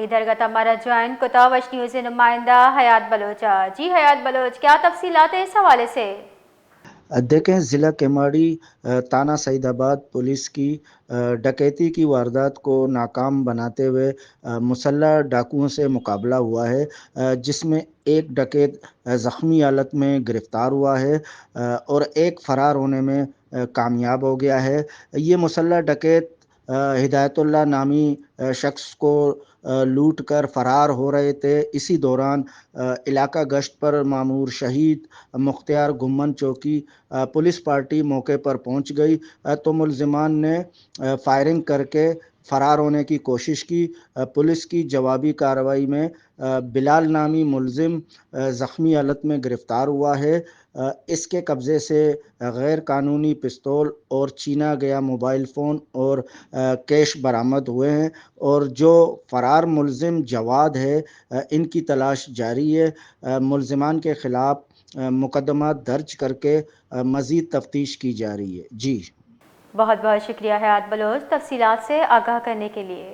ادھر کا ہمارا جوائن کوتاوش نیوز سے نمائندہ حیات بلوچ۔ جی حیات بلوچ، کیا تفصیلات ہیں اس حوالے سے؟ دیکھیں، ضلع کیماڑی تانہ سعید آباد پولیس کی ڈکیتی کی واردات کو ناکام بناتے ہوئے مسلح ڈاکوؤں سے مقابلہ ہوا ہے، جس میں ایک ڈکیت زخمی حالت میں گرفتار ہوا ہے اور ایک فرار ہونے میں کامیاب ہو گیا ہے۔ یہ مسلح ڈکیت ہدایت اللہ نامی شخص کو لوٹ کر فرار ہو رہے تھے۔ اسی دوران علاقہ گشت پر مامور شہید مختار گمن چوکی پولیس پارٹی موقع پر پہنچ گئی تو ملزمان نے فائرنگ کر کے فرار ہونے کی کوشش کی۔ پولیس کی جوابی کارروائی میں بلال نامی ملزم زخمی حالت میں گرفتار ہوا ہے۔ اس کے قبضے سے غیر قانونی پستول اور چھینا گیا موبائل فون اور کیش برآمد ہوئے ہیں، اور جو فرار ملزم جواد ہے ان کی تلاش جاری ہے۔ ملزمان کے خلاف مقدمات درج کر کے مزید تفتیش کی جا رہی ہے۔ جی بہت بہت شکریہ حیات بلوچ، تفصیلات سے آگاہ کرنے کے لیے۔